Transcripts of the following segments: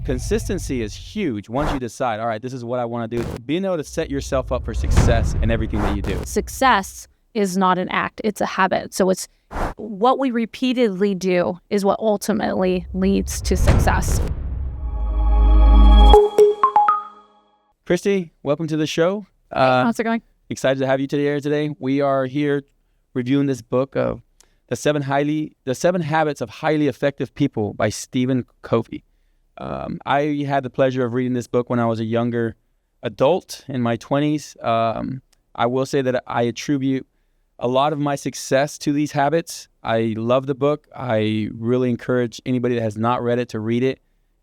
consistency is huge. Once you decide, all right, this is what I want to do, being able to set yourself up for success in everything that you do. Success is not an act, it's a habit. So it's what we repeatedly do is what ultimately leads to success. Cristy, welcome to the show. Hey, how's it going? Excited to have you today. We are here reviewing this book of the seven habits of highly effective people by Covey. I had the pleasure of reading this book when I was a younger adult in my 20s. I will say that I attribute a lot of my success to these habits. I love the book. I really encourage anybody that has not read it to read it.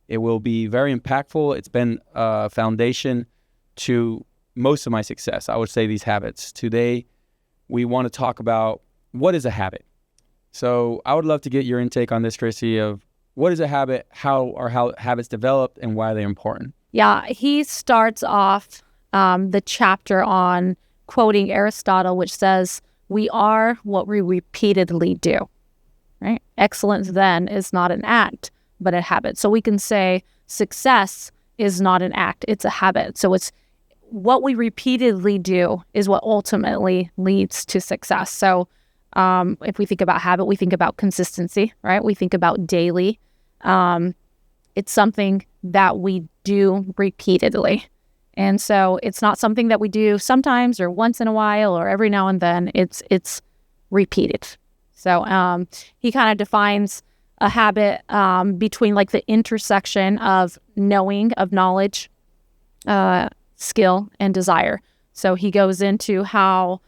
It will be very impactful. It's been a foundation to most of my success. I would say these habits. Today, we want to talk about what is a habit. So I would love to get your intake on this, Cristy, of what is a habit, how habits developed, and why they're important. Yeah, he starts off the chapter on quoting Aristotle, which says, "We are what we repeatedly do." Right? Excellence then is not an act, but a habit. So we can say success is not an act, it's a habit. So it's what we repeatedly do is what ultimately leads to success. So if we think about habit, we think about consistency, right? We think about daily. It's something that we do repeatedly. And so it's not something that we do sometimes or once in a while or every now and then. It's repeated. So he kind of defines a habit between like the intersection of knowledge, skill, and desire. So he goes into how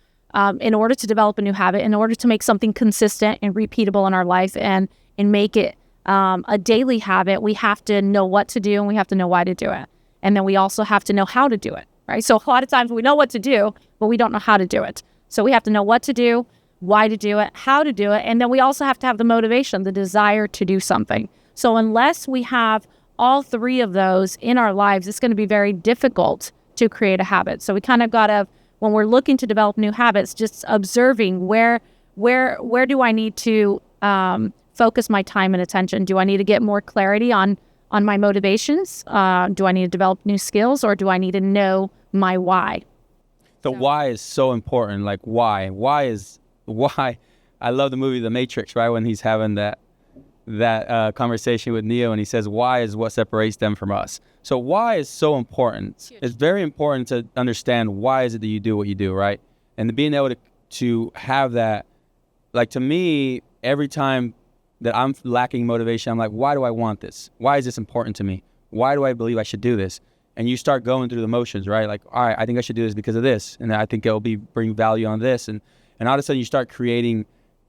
in order to develop a new habit, in order to make something consistent and repeatable in our life and make it a daily habit, we have to know what to do and we have to know why to do it. And then we also have to know how to do it, right? So a lot of times we know what to do, but we don't know how to do it. So we have to know what to do, why to do it, how to do it, and then we also have to have the motivation, the desire to do something. So unless we have all three of those in our lives, it's going to be very difficult to create a habit. So we kind of got to, when we're looking to develop new habits, just observing where do I need to focus my time and attention? Do I need to get more clarity on my motivations? Do I need to develop new skills, or do I need to know my why? The why is so important. Like why? Why? I love the movie The Matrix, right? When he's having that conversation with Neo and he says, why is what separates them from us. So why is so important. It's very important to understand why is it that you do what you do, right? And being able to have that, like to me, every time that I'm lacking motivation, I'm like, why do I want this? Why is this important to me? Why do I believe I should do this? And you start going through the motions, right? Like, all right, I think I should do this because of this. And I think it'll bring value on this. And all of a sudden you start creating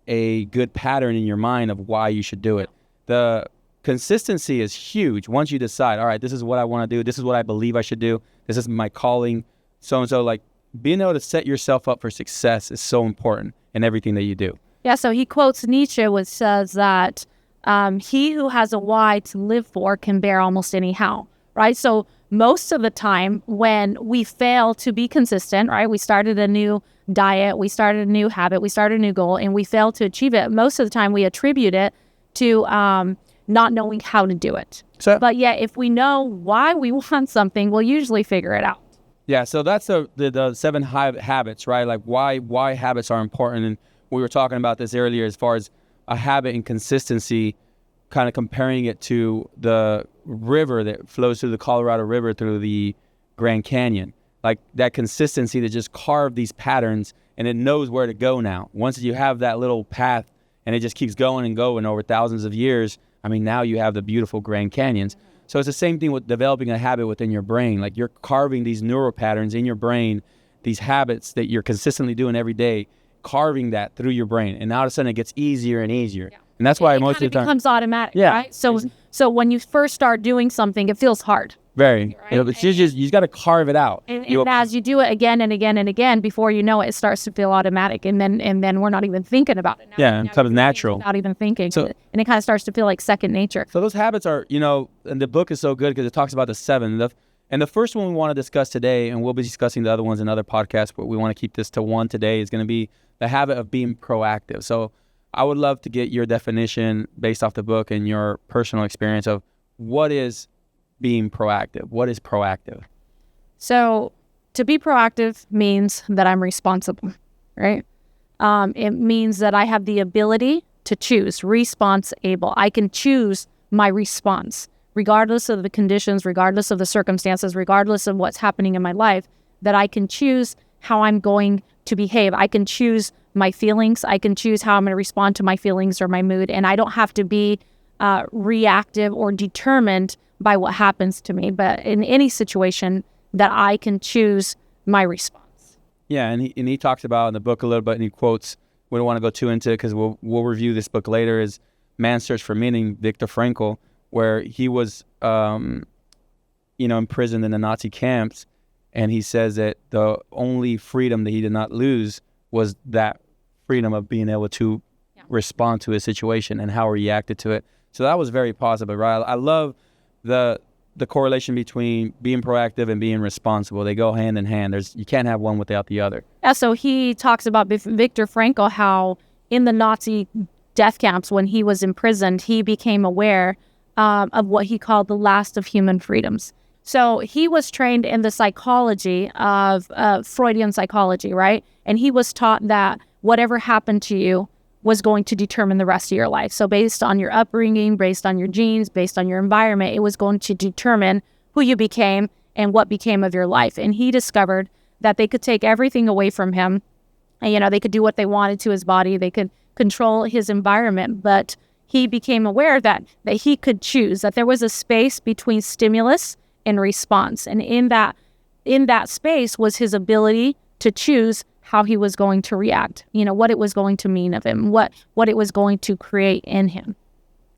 a good pattern in your mind of why you should do it. The consistency is huge. Once you decide, all right, this is what I want to do. This is what I believe I should do. This is my calling. So like being able to set yourself up for success is so important in everything that you do. Yeah, so he quotes Nietzsche, which says that he who has a why to live for can bear almost any how, right? So most of the time when we fail to be consistent, right, we started a new diet, we started a new habit, we started a new goal, and we fail to achieve it, most of the time we attribute it to not knowing how to do it. But yet, if we know why we want something, we'll usually figure it out. Yeah, so that's the seven habits, right? Like why habits are important. And we were talking about this earlier as far as a habit and consistency, kind of comparing it to the river that flows through the Colorado River through the Grand Canyon. Like that consistency to just carve these patterns and it knows where to go now. Once you have that little path and it just keeps going and going over thousands of years, I mean, now you have the beautiful Grand Canyons. So it's the same thing with developing a habit within your brain. Like you're carving these neural patterns in your brain, these habits that you're consistently doing every day, carving that through your brain. And now all of a sudden it gets easier and easier. Yeah. And that's why most of the time it becomes automatic, yeah. Right? So when you first start doing something, it feels hard. Very. Right? It's just you got to carve it out. And as you do it again and again and again, before you know it, it starts to feel automatic. And then we're not even thinking about it now. Yeah, it becomes natural. Without even thinking. So, and it kind of starts to feel like second nature. So those habits are, and the book is so good because it talks about the seven. And the first one we want to discuss today, and we'll be discussing the other ones in other podcasts, but we want to keep this to one today, is going to be the habit of being proactive. So I would love to get your definition based off the book and your personal experience of what is being proactive? What is proactive? So to be proactive means that I'm responsible, right? It means that I have the ability to choose, response able. I can choose my response, regardless of the conditions, regardless of the circumstances, regardless of what's happening in my life, that I can choose how I'm going to behave. I can choose my feelings. I can choose how I'm going to respond to my feelings or my mood. And I don't have to be reactive or determined by what happens to me. But in any situation, that I can choose my response. Yeah, and he talks about in the book a little bit, and he quotes, we don't want to go too into it because we'll review this book later, is Man's Search for Meaning, Viktor Frankl, where he was, imprisoned in the Nazi camps, and he says that the only freedom that he did not lose was that freedom of being able to respond to his situation and how he reacted to it. So that was very positive, right? I love the correlation between being proactive and being responsible. They go hand in hand. You can't have one without the other. Yeah, so he talks about Viktor Frankl, how in the Nazi death camps, when he was imprisoned, he became aware of what he called the last of human freedoms. So he was trained in the psychology of Freudian psychology, right? And he was taught that whatever happened to you was going to determine the rest of your life. So based on your upbringing, based on your genes, based on your environment, it was going to determine who you became and what became of your life. And he discovered that they could take everything away from him. And, they could do what they wanted to his body. They could control his environment. But he became aware that he could choose, that there was a space between stimulus and response. And in that space was his ability to choose how he was going to react, what it was going to mean of him, what it was going to create in him.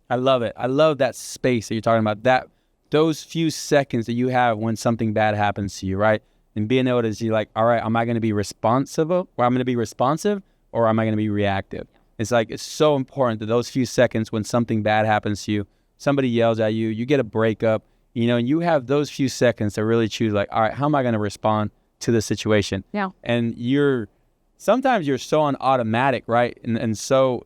I love it. I love that space that you're talking about, those few seconds that you have when something bad happens to you, right? And being able to see like, all right, am I going to be responsive or am I going to be reactive? It's like, it's so important that those few seconds when something bad happens to you, somebody yells at you, you get a breakup, and you have those few seconds to really choose like, all right, how am I going to respond to the situation? Yeah. And sometimes you're so on automatic, right? And so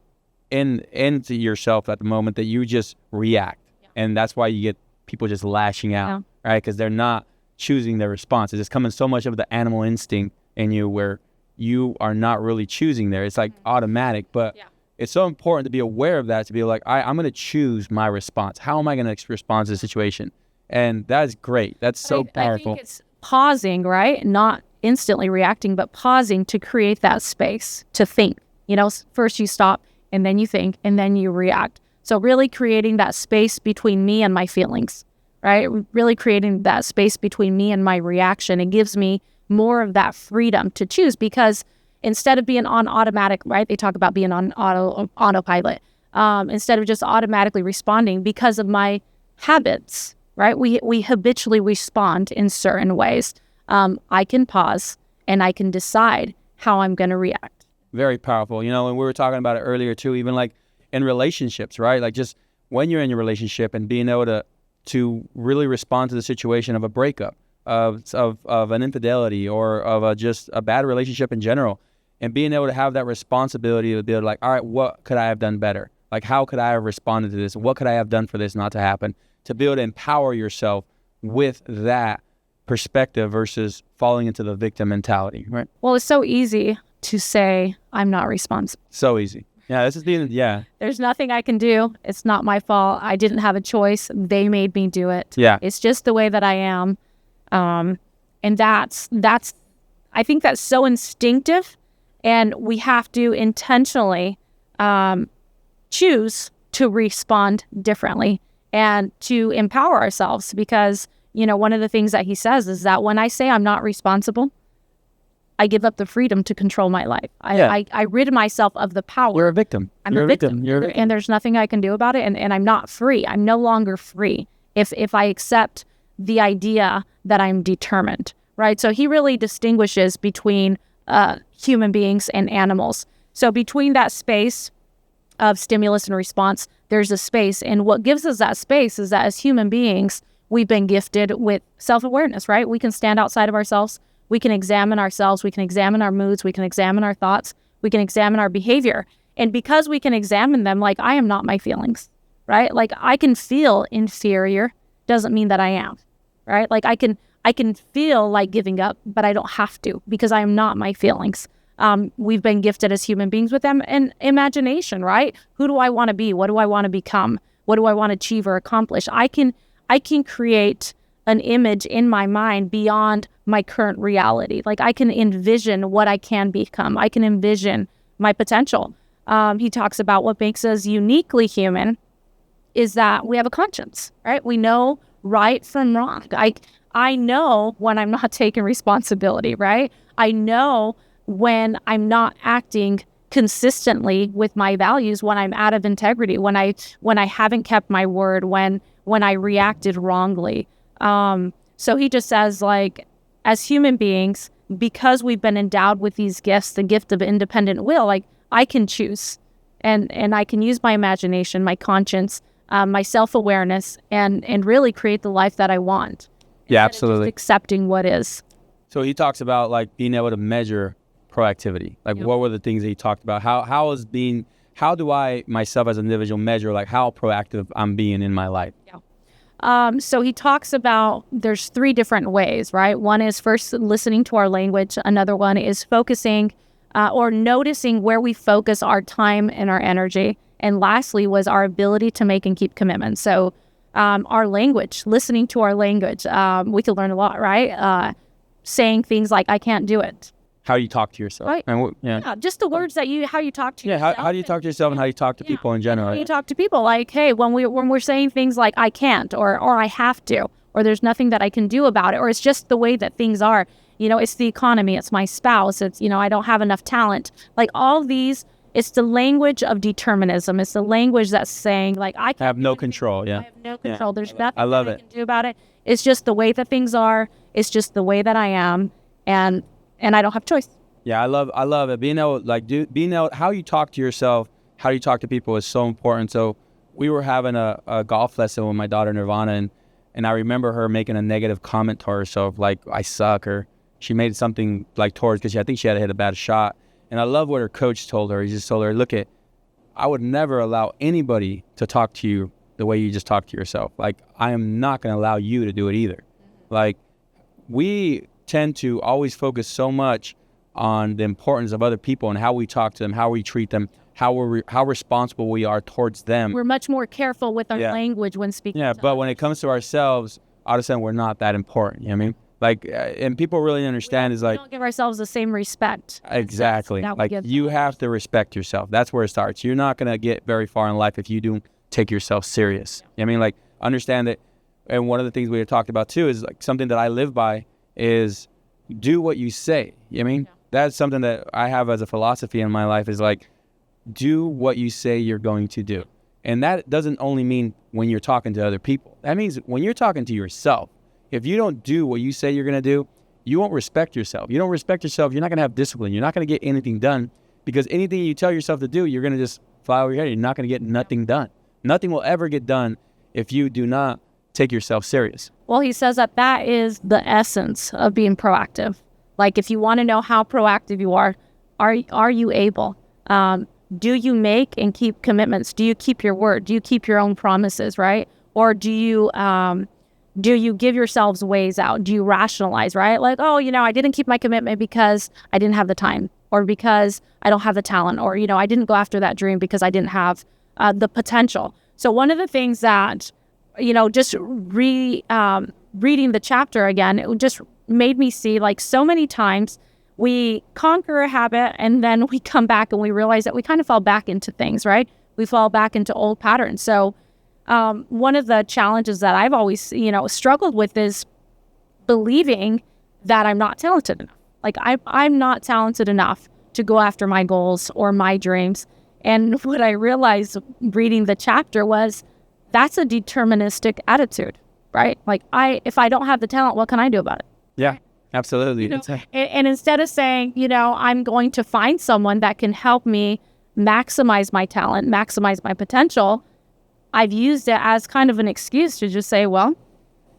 into yourself at the moment that you just react. Yeah. And that's why you get people just lashing out, right? Because they're not choosing their response. It's just coming so much of the animal instinct in you where you are not really choosing there. It's like automatic, but it's so important to be aware of that, to be like, all right, I'm going to choose my response. How am I going to respond to the situation? And that's great. That's so powerful. I think it's pausing, right? Not instantly reacting, but pausing to create that space to think. First you stop and then you think and then you react. So really creating that space between me and my feelings, right? Really creating that space between me and my reaction. It gives me more of that freedom to choose, because instead of being on automatic, right? They talk about being on autopilot. Instead of just automatically responding because of my habits, right? We habitually respond in certain ways. I can pause and I can decide how I'm going to react. Very powerful. And we were talking about it earlier too, even like in relationships, right? Like just when you're in your relationship and being able to really respond to the situation of a breakup, of an infidelity or of just a bad relationship in general, and being able to have that responsibility to be able to like, all right, what could I have done better? Like, how could I have responded to this? What could I have done for this not to happen? To be able to empower yourself with that perspective versus falling into the victim mentality, right? Well, it's so easy to say, I'm not responsible. So easy. Yeah, this is There's nothing I can do. It's not my fault. I didn't have a choice. They made me do it. Yeah. It's just the way that I am. And that's, I think that's so instinctive, and we have to intentionally, choose to respond differently and to empower ourselves, because, one of the things that he says is that when I say I'm not responsible, I give up the freedom to control my life. I rid myself of the power. You're a victim. I'm a victim. And there's nothing I can do about it. And I'm not free. I'm no longer free if I accept the idea that I'm determined, right? So he really distinguishes between human beings and animals. So between that space of stimulus and response, there's a space. And what gives us that space is that as human beings, we've been gifted with self-awareness, right? We can stand outside of ourselves. We can examine ourselves. We can examine our moods. We can examine our thoughts. We can examine our behavior. And because we can examine them, like, I am not my feelings, right? Like, I can feel inferior doesn't mean that I am, right? Like I can feel like giving up, but I don't have to, because I am not my feelings. We've been gifted as human beings with them and imagination, right? Who do I want to be? What do I want to become? What do I want to achieve or accomplish? I can create an image in my mind beyond my current reality. Like I can envision what I can become. I can envision my potential. He talks about what makes us uniquely human is that we have a conscience, right? We know right from wrong. I know when I'm not taking responsibility, right? I know when I'm not acting consistently with my values, when I'm out of integrity, when I haven't kept my word, when I reacted wrongly. So he just says, like, as human beings, because we've been endowed with these gifts, the gift of independent will, like I can choose and I can use my imagination, my conscience, my self-awareness and really create the life that I want. Yeah, absolutely. Just accepting what is. So he talks about like being able to measure proactivity. Like what were the things that he talked about? How do I myself as an individual measure like how proactive I'm being in my life? Yeah. So he talks about there's 3 different ways, right? One is first listening to our language. Another one is focusing or noticing where we focus our time and our energy. And lastly was our ability to make and keep commitments. So our language, listening to our language, we can learn a lot, right? Saying things like, I can't do it. How you talk to yourself. Right. And just the words that how you talk to yourself. How do you talk to yourself and how you talk to people in general? How you talk to people, like, hey, when we're saying things like I can't or I have to, or there's nothing that I can do about it, or it's just the way that things are. It's the economy, it's my spouse, it's, I don't have enough talent. Like all these, it's the language of determinism. It's the language that's saying like I have no control. Yeah. I have no control. There's nothing I love I can do about it. It's just the way that things are. It's just the way that I am, and I don't have choice. Yeah, I love it. Being able how you talk to yourself, how you talk to people is so important. So we were having a golf lesson with my daughter Nirvana, and I remember her making a negative comment to herself, like I suck, or she made something like towards because I think she had hit a bad shot. And I love what her coach told her. He just told her, look, I would never allow anybody to talk to you the way you just talk to yourself. Like I am not going to allow you to do it either. Like we tend to always focus so much on the importance of other people and how we talk to them, how we treat them, how responsible we are towards them. We're much more careful with our language when speaking to but others. When it comes to ourselves, all of a sudden we're not that important. You know what I mean? Like, and people really understand is like... We don't give ourselves the same respect. Exactly. Like, you have to respect yourself. That's where it starts. You're not going to get very far in life if you don't take yourself serious. You know what I mean? Like, understand that, and one of the things we have talked about too is like something that I live by is do what you say. You know what I mean? That's something that I have as a philosophy in my life is like, do what you say you're going to do. And that doesn't only mean when you're talking to other people. That means when you're talking to yourself. If you don't do what you say you're going to do, you won't respect yourself. You don't respect yourself, you're not going to have discipline. You're not going to get anything done because anything you tell yourself to do, you're going to just fly over your head. You're not going to get nothing done. Nothing will ever get done if you do not take yourself serious. Well, he says that is the essence of being proactive. Like if you want to know how proactive you are you able? Do you make and keep commitments? Do you keep your word? Do you keep your own promises, right? Or do you give yourselves ways out? Do you rationalize, right? Like, oh, I didn't keep my commitment because I didn't have the time or because I don't have the talent or, I didn't go after that dream because I didn't have the potential. So one of the things that, just reading the chapter again, it just made me see like so many times we conquer a habit and then we come back and we realize that we kind of fall back into things, right? We fall back into old patterns. So one of the challenges that I've always, struggled with is believing that I'm not talented enough. Like I'm not talented enough to go after my goals or my dreams. And what I realized reading the chapter was that's a deterministic attitude, right? Like if I don't have the talent, what can I do about it? Yeah, absolutely. And instead of saying, I'm going to find someone that can help me maximize my talent, maximize my potential, I've used it as kind of an excuse to just say, well,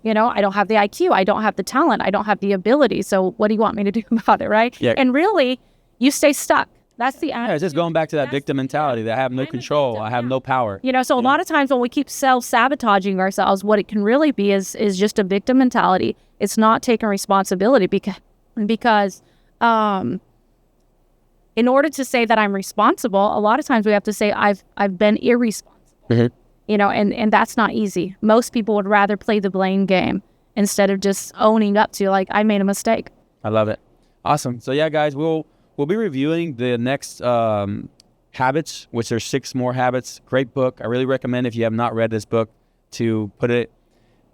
I don't have the IQ, I don't have the talent, I don't have the ability. So what do you want me to do about it, right? Yeah. And really, you stay stuck. That's the Yeah, attitude. it's just going back to that That's- victim mentality that I have no I'm a control, victim, I have yeah. no power. You know, so a lot of times when we keep self-sabotaging ourselves, what it can really be is just a victim mentality. It's not taking responsibility because in order to say that I'm responsible, a lot of times we have to say I've been irresponsible. Mhm. You know, and that's not easy. Most people would rather play the blame game instead of just owning up to, like, I made a mistake. I love it. Awesome. So yeah, guys, we'll be reviewing the next habits, which are 6 more habits. Great book. I really recommend, if you have not read this book, to put it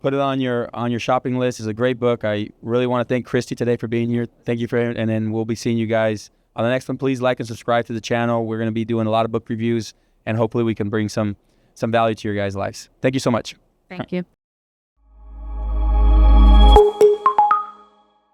on your shopping list. It's a great book. I really want to thank Cristy today for being here. Thank you and then we'll be seeing you guys on the next one. Please like and subscribe to the channel. We're going to be doing a lot of book reviews, and hopefully we can bring some value to your guys' lives. Thank you so much. Thank you.